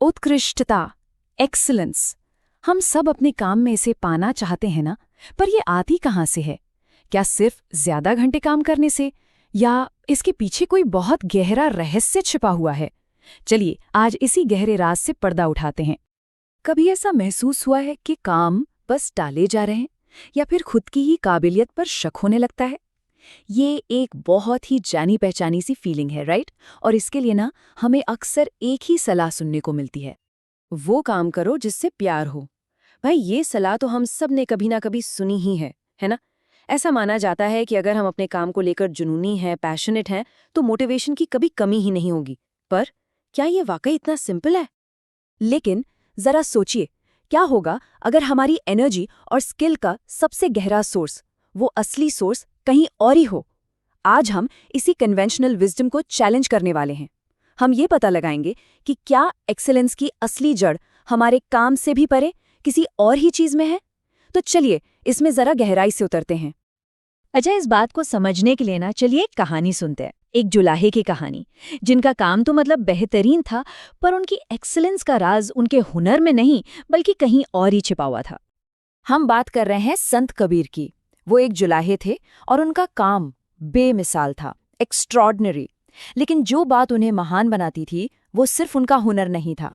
उत्कृष्टता, एक्सीलेंस, हम सब अपने काम में इसे पाना चाहते हैं ना, पर ये आती कहाँ से है? क्या सिर्फ ज्यादा घंटे काम करने से, या इसके पीछे कोई बहुत गहरा रहस्य छिपा हुआ है? चलिए आज इसी गहरे राज से पर्दा उठाते हैं। कभी ऐसा महसूस हुआ है कि काम बस टाले जा रहे हैं, या फिर खुद की ही काबिलियत पर शक होने लगता है? ये एक बहुत ही जानी पहचानी सी फीलिंग है, राइट? और इसके लिए ना हमें अक्सर एक ही सलाह सुनने को मिलती है, वो काम करो जिससे प्यार हो। भाई ये सलाह तो हम सब ने कभी ना कभी सुनी ही है ना? ऐसा माना जाता है कि अगर हम अपने काम को लेकर जुनूनी हैं, पैशनेट हैं, तो मोटिवेशन की कभी कमी ही नहीं होगी। पर क्या ये वाकई इतना सिंपल है? लेकिन जरा सोचिए, क्या होगा अगर हमारी एनर्जी और स्किल का सबसे गहरा सोर्स, वो असली सोर्स कहीं और ही हो? आज हम इसी कन्वेंशनल विजडम को चैलेंज करने वाले हैं। हम ये पता लगाएंगे कि क्या एक्सीलेंस की असली जड़ हमारे काम से भी परे किसी और ही चीज में है। तो चलिए इसमें जरा गहराई से उतरते हैं। अच्छा, इस बात को समझने के लिए ना चलिए एक कहानी सुनते हैं। एक जुलाहे की कहानी, जिनका काम तो मतलब बेहतरीन था, पर उनकी एक्सीलेंस का राज उनके हुनर में नहीं बल्कि कहीं और ही छिपा हुआ था। हम बात कर रहे हैं संत कबीर की। वो एक जुलाहे थे और उनका काम बेमिसाल था, एक्स्ट्रॉर्डिनरी। लेकिन जो बात उन्हें महान बनाती थी वो सिर्फ उनका हुनर नहीं था।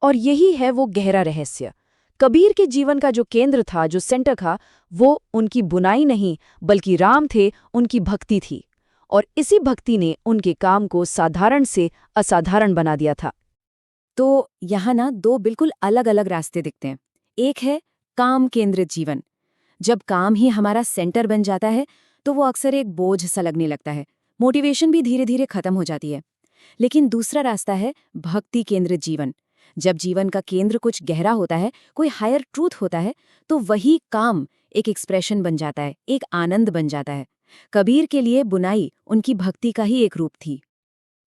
और यही है वो गहरा रहस्य। कबीर के जीवन का जो केंद्र था, जो सेंटर था, वो उनकी बुनाई नहीं बल्कि राम थे, उनकी भक्ति थी। और इसी भक्ति ने उनके काम को साधारण से असाधारण बना दिया था। तो यहाँ ना दो बिल्कुल अलग अलग रास्ते दिखते हैं। एक है काम केंद्रित जीवन। जब काम ही हमारा सेंटर बन जाता है तो वो अक्सर एक बोझ सा लगने लगता है, मोटिवेशन भी धीरे धीरे खत्म हो जाती है। लेकिन दूसरा रास्ता है भक्ति केंद्रित जीवन। जब जीवन का केंद्र कुछ गहरा होता है, कोई हायर ट्रूथ होता है, तो वही काम एक एक्सप्रेशन बन जाता है, एक आनंद बन जाता है। कबीर के लिए बुनाई उनकी भक्ति का ही एक रूप थी।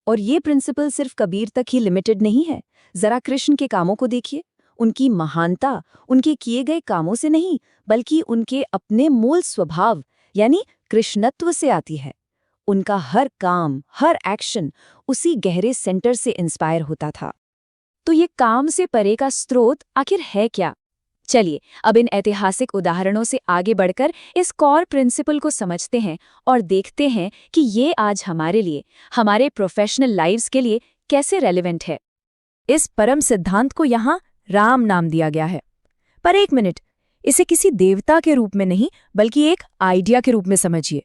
और ये प्रिंसिपल सिर्फ कबीर तक ही लिमिटेड नहीं है। जरा कृष्ण के कामों को देखिए। उनकी महानता उनके किए गए कामों से नहीं बल्कि उनके अपने मूल स्वभाव यानी कृष्णत्व से आती है। उनका हर काम, हर एक्शन उसी गहरे सेंटर से इंस्पायर होता था। तो ये काम से परे का स्रोत आखिर है क्या? चलिए अब इन ऐतिहासिक उदाहरणों से आगे बढ़कर इस कॉर प्रिंसिपल को समझते हैं और देखते हैं कि ये आज हमारे लिए, हमारे प्रोफेशनल लाइव्स के लिए कैसे रेलेवेंट है। इस परम सिद्धांत को यहाँ राम नाम दिया गया है। पर एक मिनट, इसे किसी देवता के रूप में नहीं बल्कि एक आइडिया के रूप में समझिए।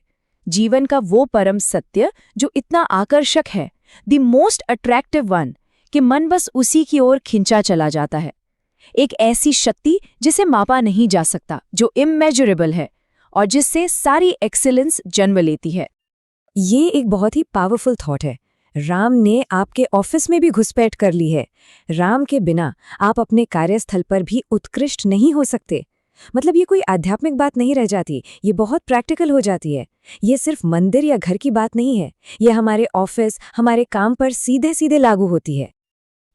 जीवन का वो परम सत्य जो इतना आकर्षक है, द मोस्ट अट्रैक्टिव वन, कि मन बस उसी की ओर खिंचा चला जाता है। एक ऐसी शक्ति जिसे मापा नहीं जा सकता, जो इमेजरेबल है और जिससे सारी एक्सीलेंस जन्म लेती है। ये एक बहुत ही पावरफुल थॉट है। राम ने आपके ऑफिस में भी घुसपैठ कर ली है। राम के बिना आप अपने कार्यस्थल पर भी उत्कृष्ट नहीं हो सकते। मतलब ये कोई आध्यात्मिक बात नहीं रह जाती, ये बहुत प्रैक्टिकल हो जाती है। ये सिर्फ मंदिर या घर की बात नहीं है, ये हमारे ऑफिस, हमारे काम पर सीधे सीधे लागू होती है।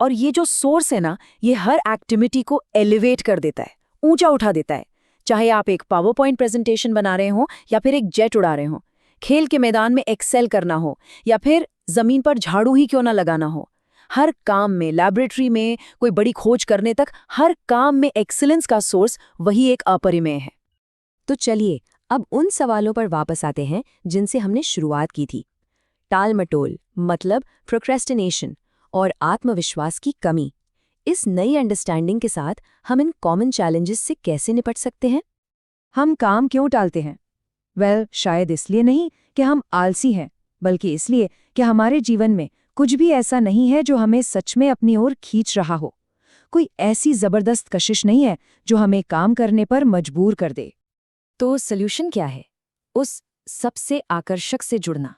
और ये जो सोर्स है ना, ये हर एक्टिविटी को एलिवेट कर देता है, ऊंचा उठा देता है। चाहे आप एक पावर पॉइंट प्रेजेंटेशन बना रहे हो या फिर एक जेट उड़ा रहे हो, खेल के मैदान में एक्सेल करना हो या फिर जमीन पर झाड़ू ही क्यों ना लगाना हो, हर काम में, लैबोरेटरी में कोई बड़ी खोज करने तक, हर काम में एक्सीलेंस का सोर्स वही एक अपरिमेय है। तो चलिए अब उन सवालों पर वापस आते हैं जिनसे हमने शुरुआत की थी। टाल-मटोल मतलब प्रोक्रेस्टिनेशन और आत्मविश्वास की कमी। इस नई अंडरस्टैंडिंग के साथ हम इन कॉमन चैलेंजेस से कैसे निपट सकते हैं? हम काम क्यों टालते हैं? शायद इसलिए नहीं कि हम आलसी हैं, बल्कि इसलिए कि हमारे जीवन में कुछ भी ऐसा नहीं है जो हमें सच में अपनी ओर खींच रहा हो। कोई ऐसी जबरदस्त कशिश नहीं है जो हमें काम करने पर मजबूर कर दे। तो सॉल्यूशन क्या है? उस सबसे आकर्षक से जुड़ना।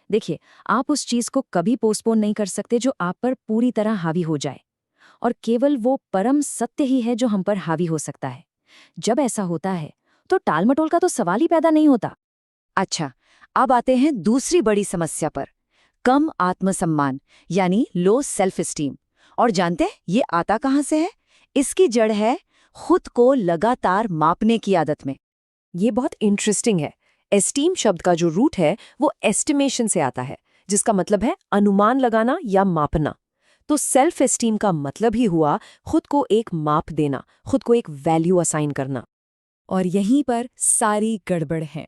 देखिए, आप उस चीज को कभी पोस्टपोन नहीं कर सकते जो आप पर पूरी तरह हावी हो जाए, और केवल वो परम सत्य ही है जो हम पर हावी हो सकता है। जब ऐसा होता है तो टालमटोल का तो सवाल ही पैदा नहीं होता। अच्छा, अब आते हैं दूसरी बड़ी समस्या पर, कम आत्मसम्मान यानी लो सेल्फ एस्टीम। और जानते हैं ये आता कहाँ से है? इसकी जड़ है खुद को लगातार मापने की आदत में। ये बहुत इंटरेस्टिंग है। एस्टीम शब्द का जो रूट है वो एस्टिमेशन से आता है, जिसका मतलब है अनुमान लगाना या मापना। तो सेल्फ एस्टीम का मतलब ही हुआ खुद को एक माप देना, खुद को एक वैल्यू असाइन करना। और यहीं पर सारी गड़बड़ है।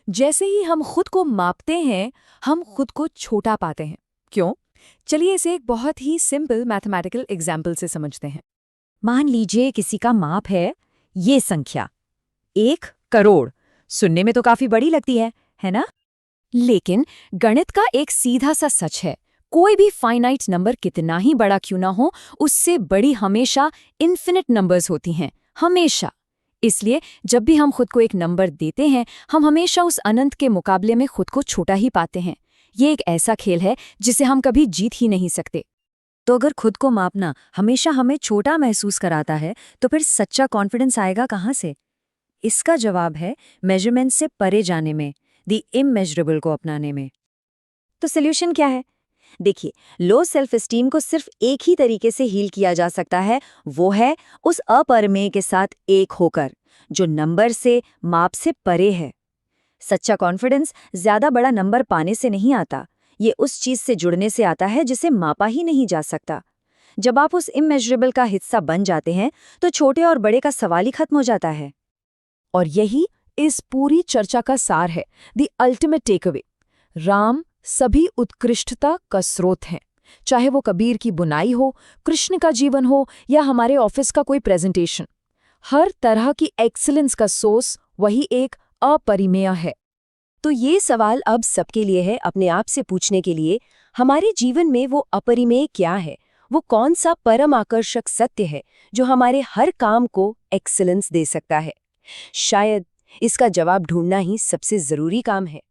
जैसे ही हम खुद को मापते हैं, हम खुद को छोटा पाते हैं। क्यों? चलिए इसे एक बहुत ही सिंपल मैथमेटिकल एग्जाम्पल से समझते हैं। मान लीजिए किसी का माप है ये संख्या 1 करोड़। सुनने में तो काफी बड़ी लगती है ना? लेकिन गणित का एक सीधा सा सच है, कोई भी फाइनाइट नंबर कितना ही बड़ा क्यों ना हो, उससे बड़ी हमेशा इन्फिनिट नंबर्स होती हैं, हमेशा। इसलिए जब भी हम खुद को एक नंबर देते हैं, हम हमेशा उस अनंत के मुकाबले में खुद को छोटा ही पाते हैं। ये एक ऐसा खेल है जिसे हम कभी जीत ही नहीं सकते। तो अगर खुद को मापना हमेशा हमें छोटा महसूस कराता है, तो फिर सच्चा कॉन्फिडेंस आएगा कहाँ से? इसका जवाब है मेजरमेंट से परे जाने में, द इमेजरेबल को अपनाने में। तो सॉल्यूशन क्या है? देखिए, लो सेल्फ एस्टीम को सिर्फ एक ही तरीके से हील किया जा सकता है, वो है उस अपरिमेय के साथ एक होकर, जो नंबर से, माप से परे है। सच्चा कॉन्फिडेंस ज्यादा बड़ा नंबर पाने से नहीं आता, ये उस चीज से जुड़ने से आता है जिसे मापा ही नहीं जा सकता। जब आप उस इमेजरेबल का हिस्सा बन जाते हैं, तो छोटे और बड़े का सवाल ही खत्म हो जाता है। और यही इस पूरी चर्चा का सार है, द अल्टीमेट टेकअवे। राम सभी उत्कृष्टता का स्रोत हैं, चाहे वो कबीर की बुनाई हो, कृष्ण का जीवन हो, या हमारे ऑफिस का कोई प्रेजेंटेशन। हर तरह की एक्सीलेंस का सोर्स वही एक अपरिमेय है। तो ये सवाल अब सबके लिए है, अपने आप से पूछने के लिए, हमारे जीवन में वो अपरिमेय क्या है? वो कौन सा परम आकर्षक सत्य है जो हमारे हर काम को एक्सीलेंस दे सकता है? शायद इसका जवाब ढूंढना ही सबसे जरूरी काम है।